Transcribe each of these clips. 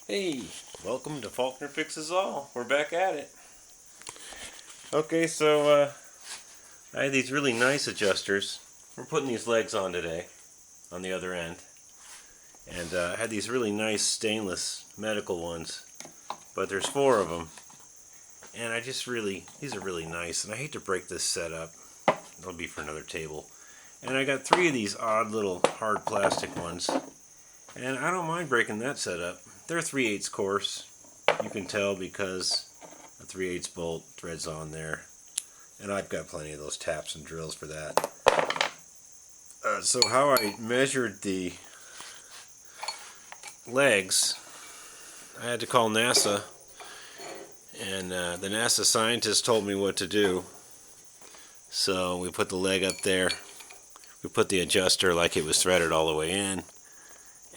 Hey, welcome to Faulkner Fixes All. We're back at it. Okay, so I had these really nice adjusters. We're putting these legs on today, on the other end. And I had these really nice stainless medical ones, but there's 4 of them. And these are really nice, and I hate to break this set up. It'll be for another table. And I got 3 of these odd little hard plastic ones. And I don't mind breaking that setup. They're 3/8 course. You can tell because a 3/8 bolt threads on there. And I've got plenty of those taps and drills for that. So how I measured the legs, I had to call NASA. And the NASA scientist told me what to do. So we put the leg up there. We put the adjuster like it was threaded all the way in.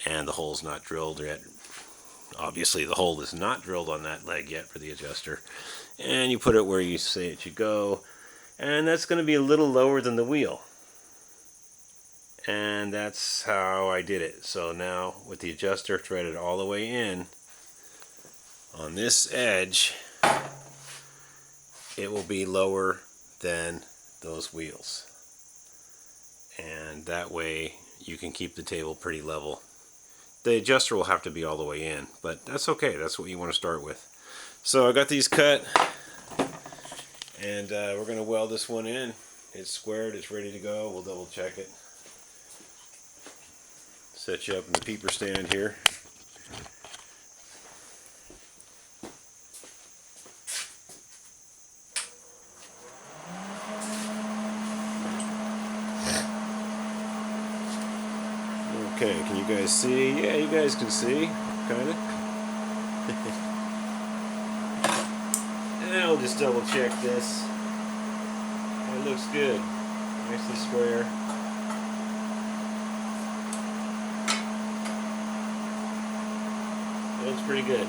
And the hole's not drilled yet. Obviously the hole is not drilled on that leg yet for the adjuster. And you put it where you say it should go. And that's going to be a little lower than the wheel. And that's how I did it. So now with the adjuster threaded all the way in, on this edge, it will be lower than those wheels. And that way you can keep the table pretty level. The adjuster will have to be all the way in, but that's okay. That's what you want to start with. So I got these cut, and we're going to weld this one in. It's squared, it's ready to go. We'll double check it. Set you up in the peeper stand here. Okay, can you guys see? Yeah, you guys can see, kind of. And I'll just double check this. It looks good. Nicely square. It looks pretty good.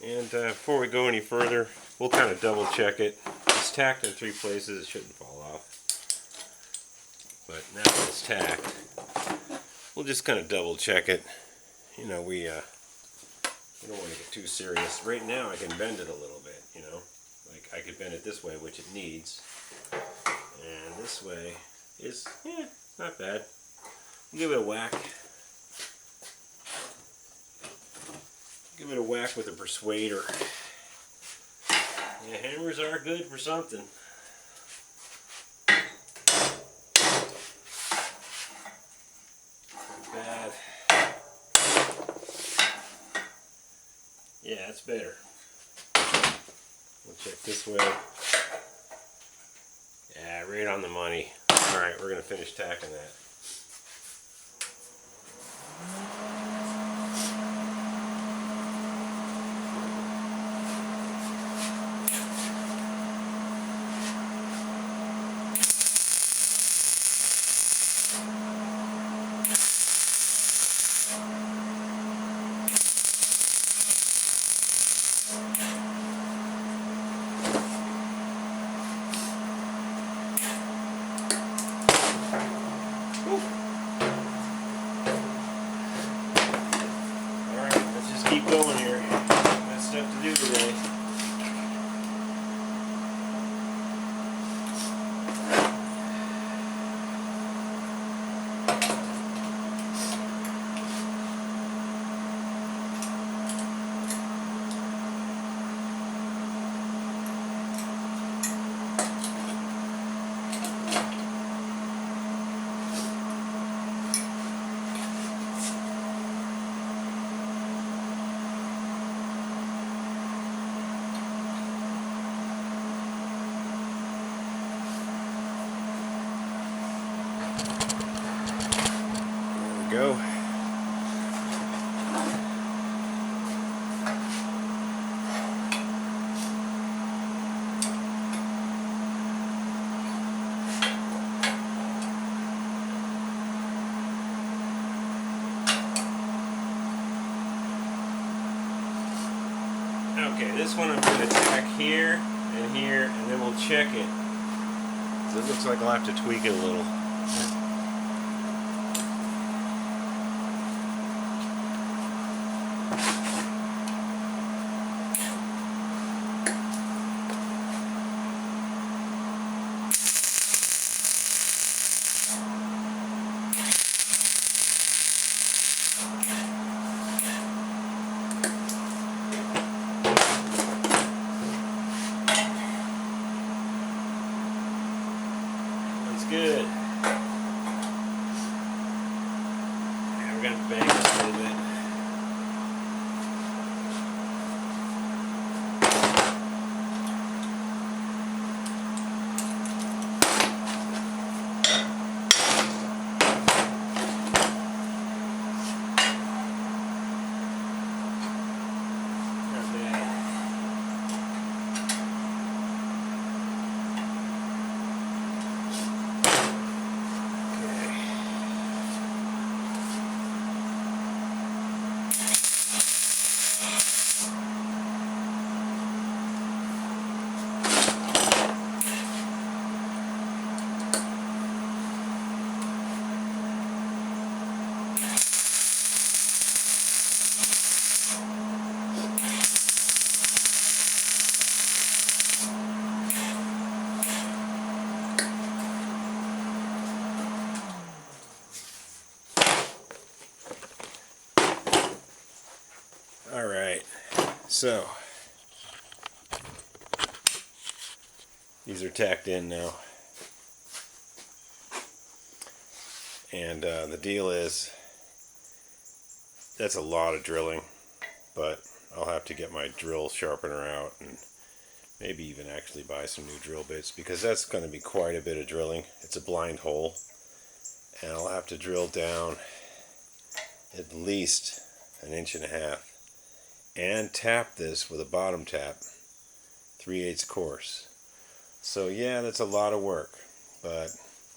And before we go any further, we'll kind of double check it. It's tacked in 3 places, it shouldn't fall off. But now that it's tacked, we'll just kind of double check it. You know, we don't want to get too serious. Right now I can bend it a little bit, you know. Like I could bend it this way, which it needs. And this way is, not bad. Give it a whack. Give it a whack with a persuader. Yeah, hammers are good for something. Not bad. Yeah, that's better. We'll check this way. Yeah, right on the money. Alright, we're going to finish tacking that. go. Okay, this one I'm going to tack here and here, and then we'll check it. It looks like I'll have to tweak it a little. Good. Now we're going to bang this a little bit. Alright, so these are tacked in now, and the deal is that's a lot of drilling, but I'll have to get my drill sharpener out and maybe even actually buy some new drill bits, because that's going to be quite a bit of drilling. It's a blind hole, and I'll have to drill down at least 1.5 inches and tap this with a bottom tap 3/8 course. So yeah, that's a lot of work, but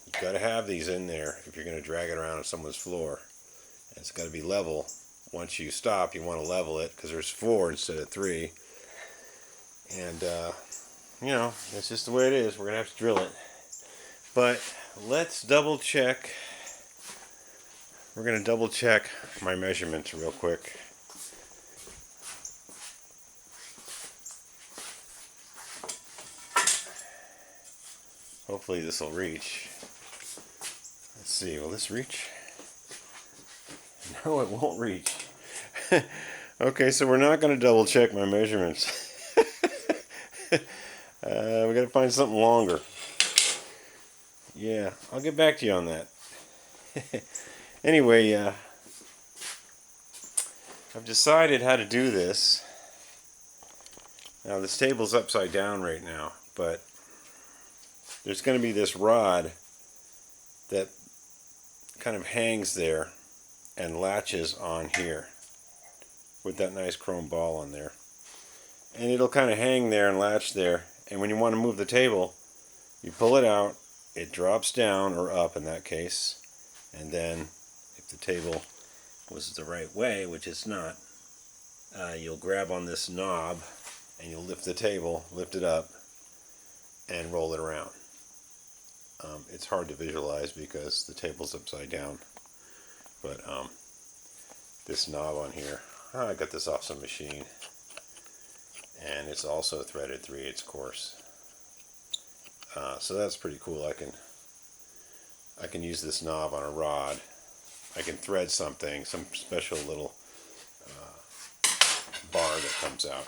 you've got to have these in there if you're going to drag it around on someone's floor. And it's got to be level. Once you stop, you want to level it, because there's 4 instead of 3. And you know, that's just the way it is. We're going to have to drill it. But let's double check. We're going to double check my measurements real quick. Hopefully this will reach. Let's see, will this reach? No, it won't reach. Okay, so we're not going to double check my measurements. We got to find something longer. Yeah, I'll get back to you on that. Anyway, I've decided how to do this. Now this table's upside down right now, but there's going to be this rod that kind of hangs there and latches on here with that nice chrome ball on there. And it'll kind of hang there and latch there, and when you want to move the table, you pull it out, it drops down, or up in that case, and then if the table was the right way, which it's not, you'll grab on this knob and you'll lift the table, lift it up, and roll it around. It's hard to visualize because the table's upside down, but this knob on here, I got this off some machine, and it's also threaded 3/8 course. So that's pretty cool. I can use this knob on a rod. I can thread something, some special little bar that comes out.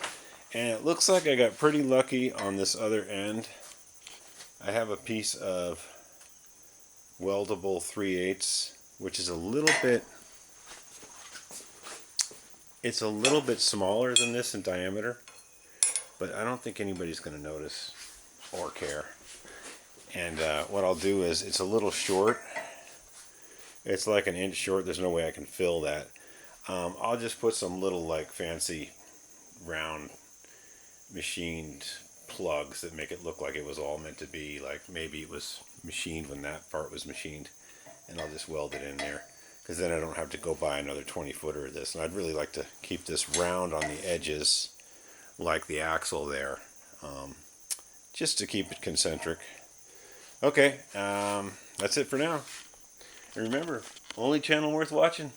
And it looks like I got pretty lucky on this other end. I have a piece of weldable 3/8, which is a little bit, it's a little bit smaller than this in diameter, but I don't think anybody's going to notice or care. And what I'll do is, it's a little short, It's like an inch short. There's no way I can fill that. I'll just put some little like fancy round machined plugs that make it look like it was all meant to be. Like maybe it was machined when that part was machined. And I'll just weld it in there. Because then I don't have to go buy another 20-footer of this. And I'd really like to keep this round on the edges like the axle there. Just to keep it concentric. Okay, that's it for now. And remember, only channel worth watching.